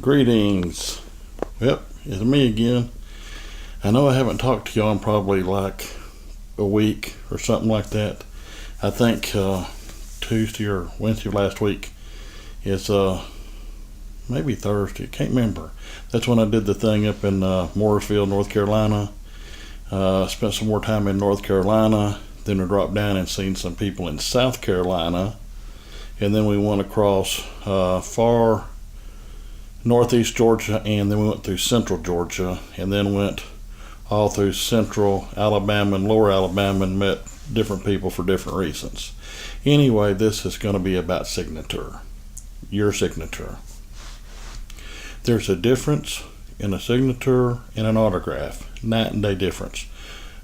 Greetings. Yep, it's me again. I know I haven't talked to y'all in probably like a week or something like that. I think Tuesday or Wednesday of last week is maybe Thursday. I can't remember. That's when I did the thing up in Morrisville, North Carolina. Spent some more time in North Carolina. Then we dropped down and seen some people in South Carolina. And then we went across far northeast Georgia, and then we went through central Georgia, and then went all through central Alabama and lower Alabama and met different people for different reasons. Anyway, this is going to be about signature. Your signature. There's a difference in a signature and an autograph. Night and day difference.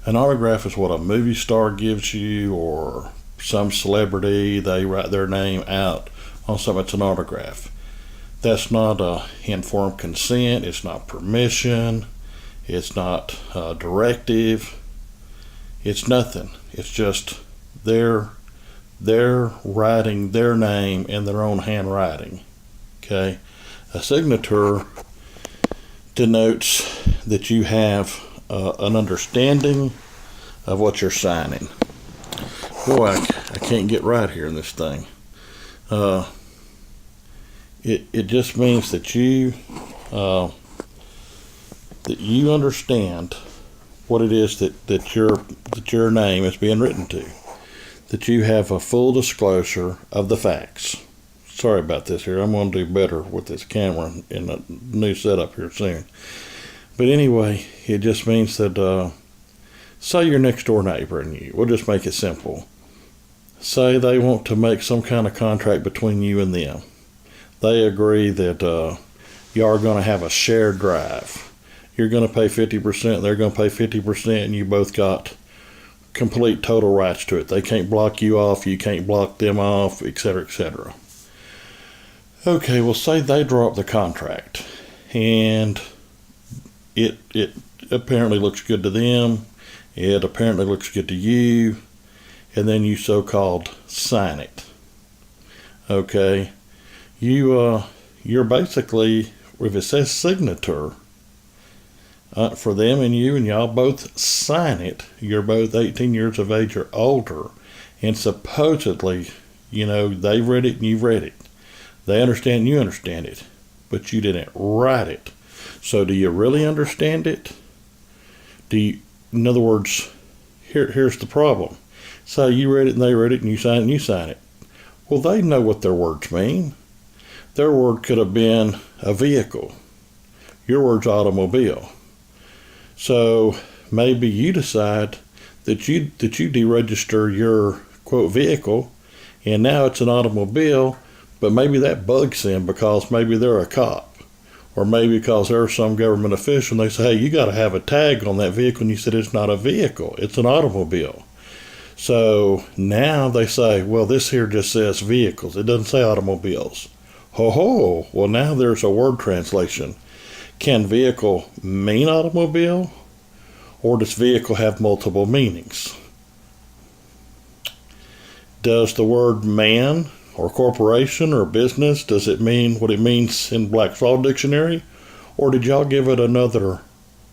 An autograph is what a movie star gives you, or some celebrity, they write their name out on something. It's an autograph. That's not informed consent. It's not permission. It's not directive. It's nothing. It's just they're writing their name in their own handwriting. Okay? A signature denotes that you have an understanding of what you're signing. Boy, I can't get right here in this thing. It just means that you understand what it is that your name is being written to. That you have a full disclosure of the facts. Sorry about this here. I'm going to do better with this camera in a new setup here soon. But anyway, it just means that say your next door neighbor and you. We'll just make it simple. Say they want to make some kind of contract between you and them. They agree that you are going to have a shared drive. You're going to pay 50%, they're going to pay 50%, and you both got complete total rights to it. They can't block you off, you can't block them off, etc., etc. Okay, well, say they draw up the contract, and it apparently looks good to them, it apparently looks good to you, and then you so-called sign it. Okay? You're basically, if it says signature, for them and you, and y'all both sign it, you're both 18 years of age or older, and supposedly, they've read it and you've read it. They understand and you understand it, but you didn't write it. So do you really understand it? In other words, here's the problem. So you read it and they read it and you sign it. Well, they know what their words mean. Their word could have been a vehicle. Your word's automobile. So maybe you decide that you deregister your quote vehicle, and now it's an automobile, but maybe that bugs them because maybe they're a cop, or maybe because they're some government official and they say, hey, you got to have a tag on that vehicle, and you said it's not a vehicle, it's an automobile. So now they say, well, this here just says vehicles, it doesn't say automobiles. Ho, well, now there's a word translation. Can vehicle mean automobile? Or does vehicle have multiple meanings? Does the word man or corporation or business, does it mean what it means in Black's Law Dictionary? Or did y'all give it another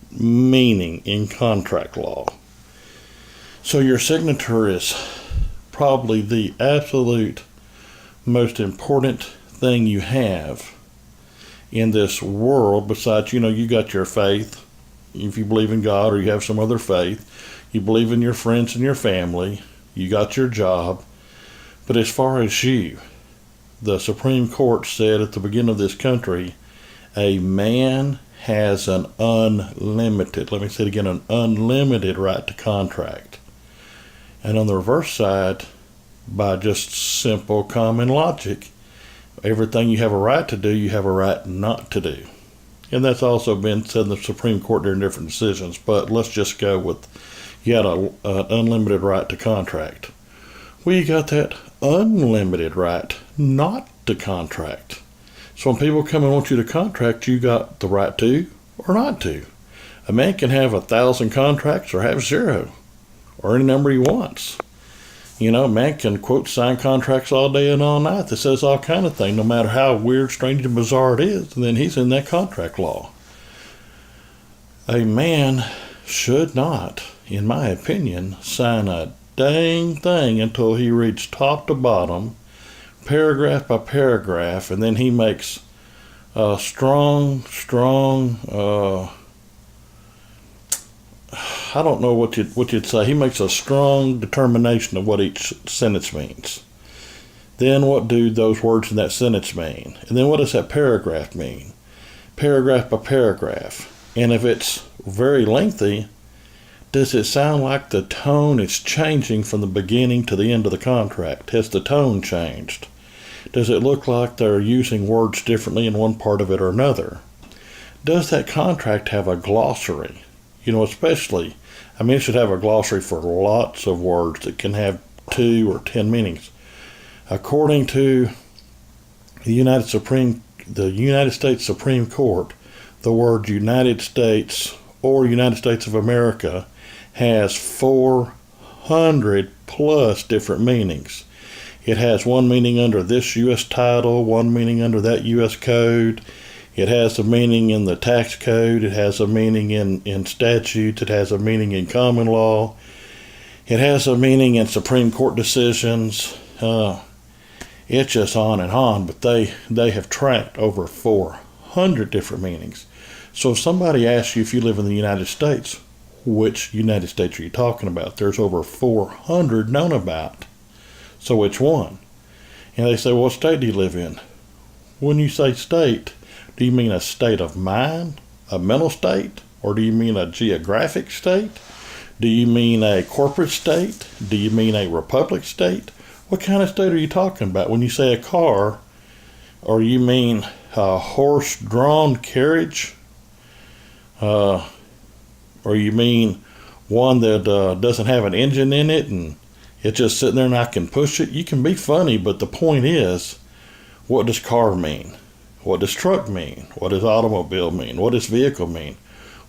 meaning in contract law? So your signature is probably the absolute most important thing you have in this world, besides, you got your faith, if you believe in God or you have some other faith, you believe in your friends and your family, you got your job. But as far as you, the Supreme Court said at the beginning of this country, a man has an unlimited, let me say it again, an unlimited right to contract. And on the reverse side, by just simple common logic, everything you have a right to do, you have a right not to do. And that's also been said in the Supreme Court during different decisions. But let's just go with, you had an unlimited right to contract. Well, you got that unlimited right not to contract. So when people come and want you to contract, you got the right to or not to. A man can have 1,000 contracts or have 0, or any number he wants. You know, man can quote sign contracts all day and all night that says all kind of things, no matter how weird, strange, and bizarre it is, and then he's in that contract law. A man should not, in my opinion, sign a dang thing until he reads top to bottom, paragraph by paragraph, and then he makes a strong, I don't know what you'd say. He makes a strong determination of what each sentence means. Then what do those words in that sentence mean? And then what does that paragraph mean? Paragraph by paragraph. And if it's very lengthy, does it sound like the tone is changing from the beginning to the end of the contract? Has the tone changed? Does it look like they're using words differently in one part of it or another? Does that contract have a glossary? You know, especially, I mean, it should have a glossary for lots of words that can have 2 or 10 meanings. According to the United States Supreme Court, the word United States or United States of America has 400 plus different meanings. It has one meaning under this U.S. title, one meaning under that U.S. code. It has a meaning in the tax code. It has a meaning in statutes. It has a meaning in common law. It has a meaning in Supreme Court decisions. It's just on and on, but they have tracked over 400 different meanings. So if somebody asks you if you live in the United States, which United States are you talking about? There's over 400 known about. So which one? And they say, well, what state do you live in? When you say state, do you mean a state of mind, a mental state, or do you mean a geographic state? Do you mean a corporate state? Do you mean a republic state? What kind of state are you talking about? When you say a car, or you mean a horse-drawn carriage? Or you mean one that doesn't have an engine in it and it's just sitting there and I can push it? You can be funny, but the point is, what does car mean? What does truck mean? What does automobile mean? What does vehicle mean?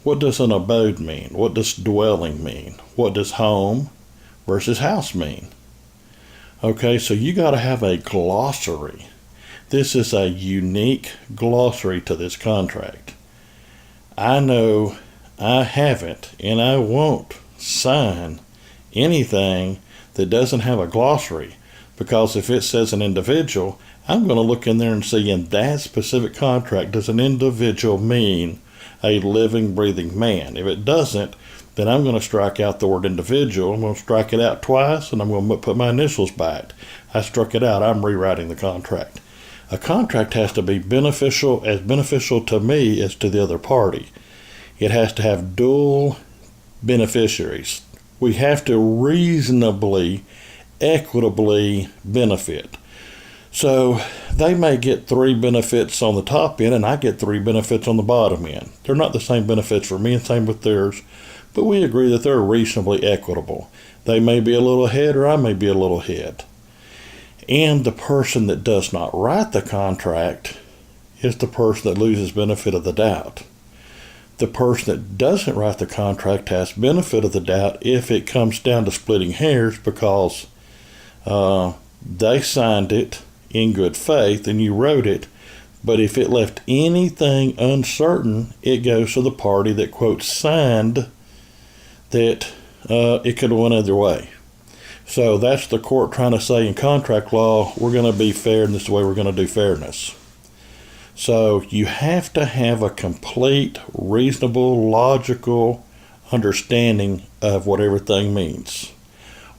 What does an abode mean? What does dwelling mean? What does home versus house mean? Okay, so you got to have a glossary. This is a unique glossary to this contract. I know I haven't and I won't sign anything that doesn't have a glossary, because if it says an individual, I'm going to look in there and see in that specific contract, does an individual mean a living, breathing man? If it doesn't, then I'm going to strike out the word individual. I'm going to strike it out twice, and I'm going to put my initials by it. I struck it out. I'm rewriting the contract. A contract has to be beneficial to me as to the other party. It has to have dual beneficiaries. We have to reasonably, equitably benefit. So they may get 3 benefits on the top end and I get 3 benefits on the bottom end. They're not the same benefits for me and same with theirs, but we agree that they're reasonably equitable. They may be a little ahead or I may be a little ahead. And the person that does not write the contract is the person that loses benefit of the doubt. The person that doesn't write the contract has benefit of the doubt if it comes down to splitting hairs, because they signed it in good faith and you wrote it, but if it left anything uncertain, it goes to the party that, quote, signed that it could have went either way. So that's the court trying to say in contract law, we're going to be fair and this is the way we're going to do fairness. So you have to have a complete, reasonable, logical understanding of what everything means.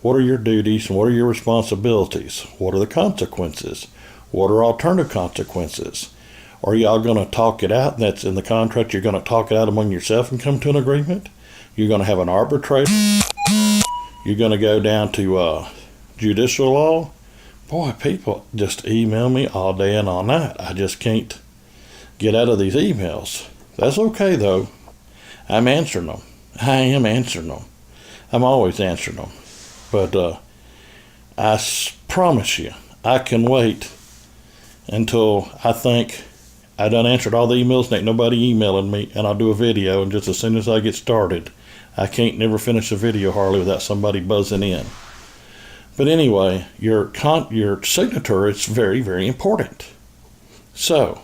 What are your duties and what are your responsibilities? What are the consequences? What are alternative consequences? Are y'all going to talk it out? That's in the contract. You're going to talk it out among yourself and come to an agreement? You're going to have an arbitrator? You're going to go down to judicial law? Boy, people just email me all day and all night. I just can't get out of these emails. That's okay, though. I'm answering them. I am answering them. I'm always answering them. But I promise you, I can wait until I think I done answered all the emails and ain't nobody emailing me, and I'll do a video, and just as soon as I get started, I can't never finish a video hardly without somebody buzzing in. But anyway, your signature is very, very important. So,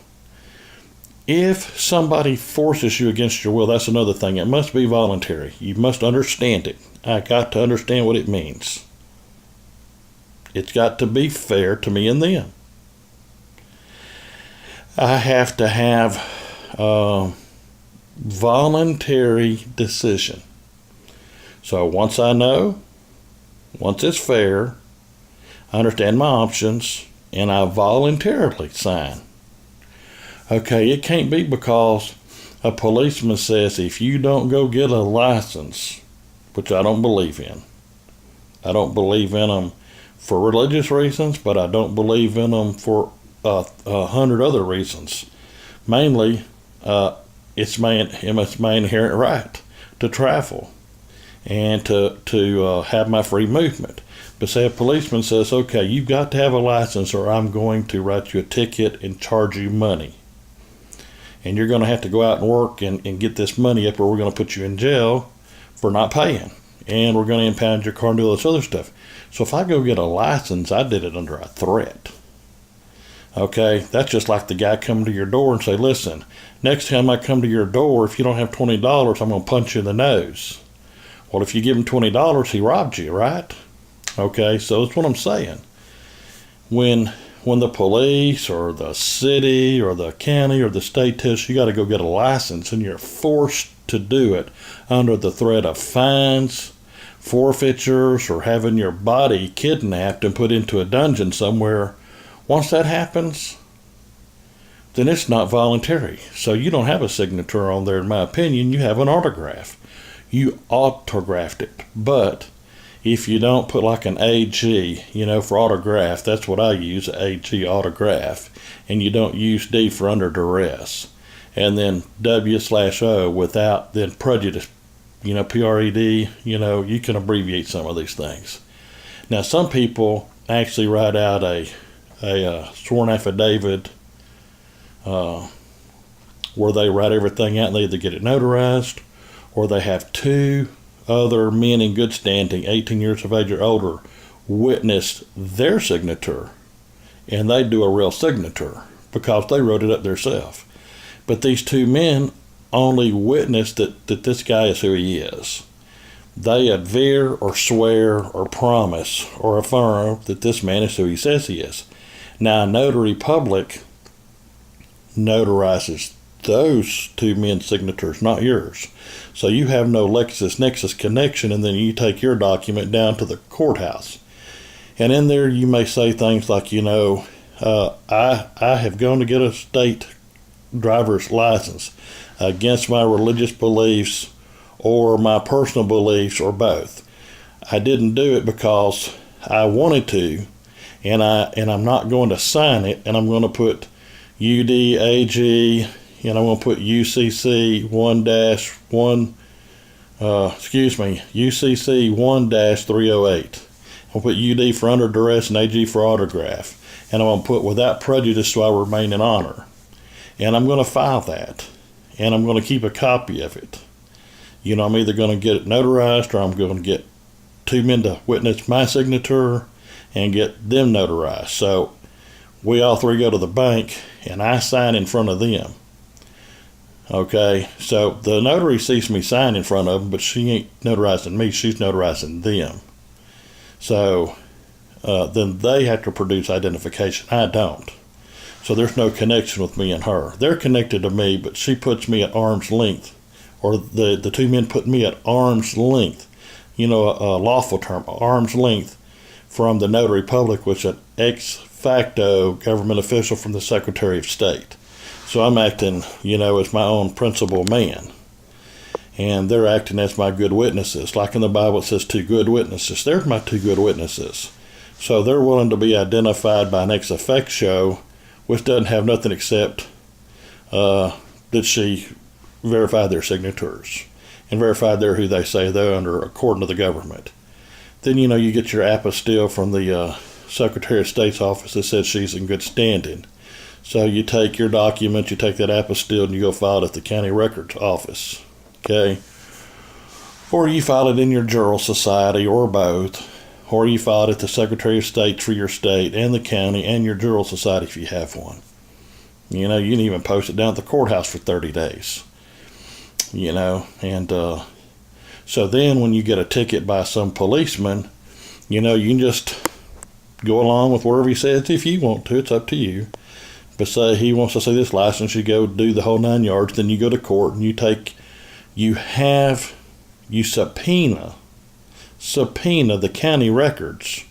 if somebody forces you against your will, that's another thing. It must be voluntary. You must understand it. I got to understand what it means. It's got to be fair to me and them. I have to have a voluntary decision. So once I know, once it's fair, I understand my options, and I voluntarily sign. Okay, it can't be because a policeman says if you don't go get a license, which I don't believe in. I don't believe in them for religious reasons, but I don't believe in them for 100 other reasons. Mainly, it's my inherent right to travel and to have my free movement. But say a policeman says, okay, you've got to have a license or I'm going to write you a ticket and charge you money. And you're going to have to go out and work and get this money up, or we're going to put you in jail for not paying. And we're going to impound your car and do all this other stuff. So if I go get a license, I did it under a threat. Okay, that's just like the guy coming to your door and say, listen, next time I come to your door, if you don't have $20, I'm going to punch you in the nose. Well, if you give him $20, he robbed you, right? Okay, so that's what I'm saying. When the police or the city or the county or the state tells you got to go get a license and you're forced to do it under the threat of fines, forfeitures, or having your body kidnapped and put into a dungeon somewhere, once that happens, then it's not voluntary. So you don't have a signature on there, in my opinion. You have an autograph. You autographed it. But if you don't put like an AG, for autograph, that's what I use, AG autograph, and you don't use D for under duress, and then W/O without then prejudice, PRED, you can abbreviate some of these things. Now, some people actually write out a sworn affidavit where they write everything out and they either get it notarized or they have two other men in good standing, 18 years of age or older, witness their signature, and they do a real signature because they wrote it up themselves. But these two men only witness that this guy is who he is. They aver or swear or promise or affirm that this man is who he says he is. Now, a notary public notarizes those two men's signatures, not yours. So you have no LexisNexis connection, and then you take your document down to the courthouse. And in there you may say things like, I have gone to get a state driver's license against my religious beliefs or my personal beliefs or both. I didn't do it because I wanted to, and I'm not going to sign it, and I'm going to put UDAG, and I'm going to put UCC 1-308. I'll put UD for under duress and AG for autograph. And I'm going to put without prejudice so I remain in honor. And I'm going to file that. And I'm going to keep a copy of it. I'm either going to get it notarized or I'm going to get two men to witness my signature and get them notarized. So we all three go to the bank and I sign in front of them. Okay, so the notary sees me sign in front of them, but she ain't notarizing me, she's notarizing them. So then they have to produce identification. I don't. So there's no connection with me and her. They're connected to me, but she puts me at arm's length, or the two men put me at arm's length, a lawful term, arm's length from the notary public, which is an ex facto government official from the Secretary of State. So I'm acting, as my own principal man. And they're acting as my good witnesses. Like in the Bible it says two good witnesses. There's my two good witnesses. So they're willing to be identified by an ex officio, which doesn't have nothing except that she verified their signatures and verified they're who they say they're under according to the government. Then, you get your apostille from the Secretary of State's office that says she's in good standing. So you take your document, you take that apostille, and you go file it at the county records office, okay? Or you file it in your Jural Society, or both, or you file it at the Secretary of State for your state and the county and your juror society if you have one. You know, you can even post it down at the courthouse for 30 days. You know, and so then when you get a ticket by some policeman, you know, you can just go along with wherever he says if you want to. It's up to you. But say he wants to see this license, you go do the whole 9 yards, then you go to court and you subpoena the county records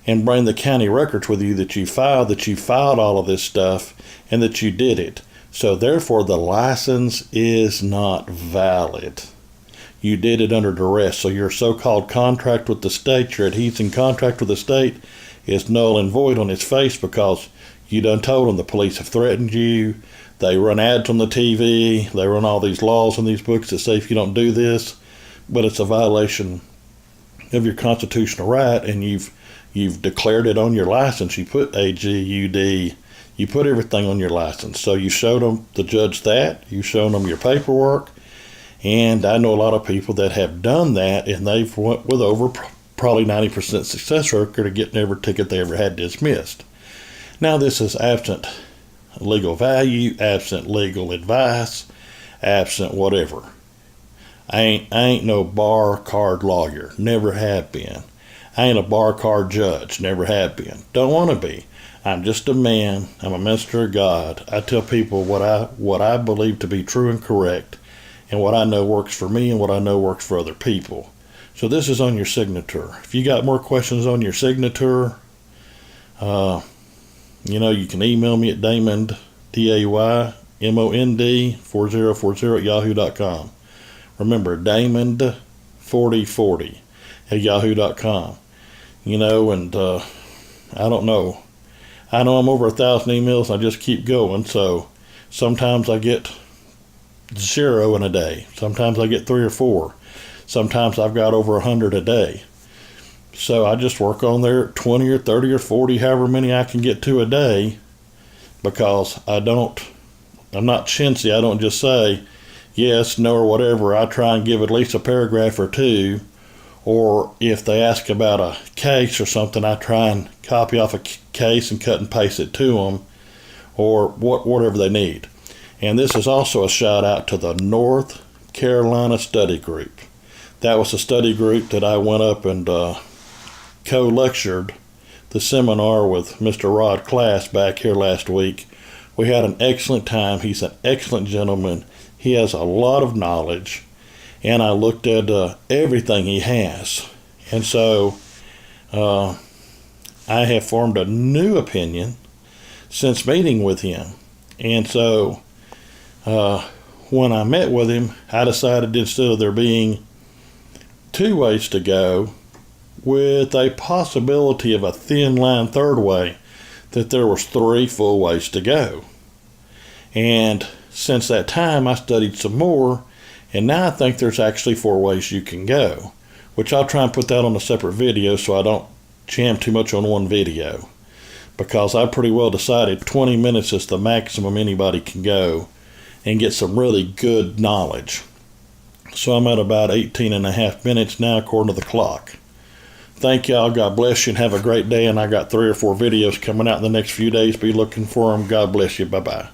and bring the county records with you that you filed all of this stuff and that you did it. So therefore the license is not valid. You did it under duress. So your so-called contract with the state, your adhesion contract with the state, is null and void on its face because you done told them the police have threatened you. They run ads on the TV. They run all these laws in these books that say if you don't do this, but it's a violation of your constitutional right, and you've declared it on your license. You put AGUD, you put everything on your license. So you showed them, the judge, that. You showed them your paperwork. And I know a lot of people that have done that, and they've went with over probably 90% success record of getting every ticket they ever had dismissed. Now this is absent legal value, absent legal advice, absent whatever. I ain't no bar card lawyer, never have been. I ain't a bar card judge, never have been. Don't want to be. I'm just a man. I'm a minister of God. I tell people what I believe to be true and correct, and what I know works for me and what I know works for other people. So this is on your signature. If you got more questions on your signature, you know, you can email me at Daymond, DAYMOND 4040 at yahoo.com. Remember, Daymond4040 at yahoo.com. You know, and I don't know. I know I'm over 1,000 emails. I just keep going. So sometimes I get 0 in a day. Sometimes I get 3 or 4. Sometimes I've got over 100 a day. So I just work on there 20 or 30 or 40, however many I can get to a day, because I'm not chintzy. I don't just say yes, no, or whatever. I try and give at least a paragraph or two, or if they ask about a case or something, I try and copy off a case and cut and paste it to them, or whatever they need. And this is also a shout out to the North Carolina Study Group. That was a study group that I went up and co-lectured the seminar with Mr. Rod Class back here last week. We had an excellent time. He's an excellent gentleman. He has a lot of knowledge, and I looked at everything he has. And so I have formed a new opinion since meeting with him. And so when I met with him, I decided instead of there being 2 ways to go, with a possibility of a thin line third way, that there was 3 full ways to go. And since that time, I studied some more, and now I think there's actually 4 ways you can go, which I'll try and put that on a separate video so I don't jam too much on one video, because I pretty well decided 20 minutes is the maximum anybody can go and get some really good knowledge. So I'm at about 18 and a half minutes now according to the clock. Thank y'all. God bless you and have a great day. And I got 3 or 4 videos coming out in the next few days. Be looking for them. God bless you. Bye-bye.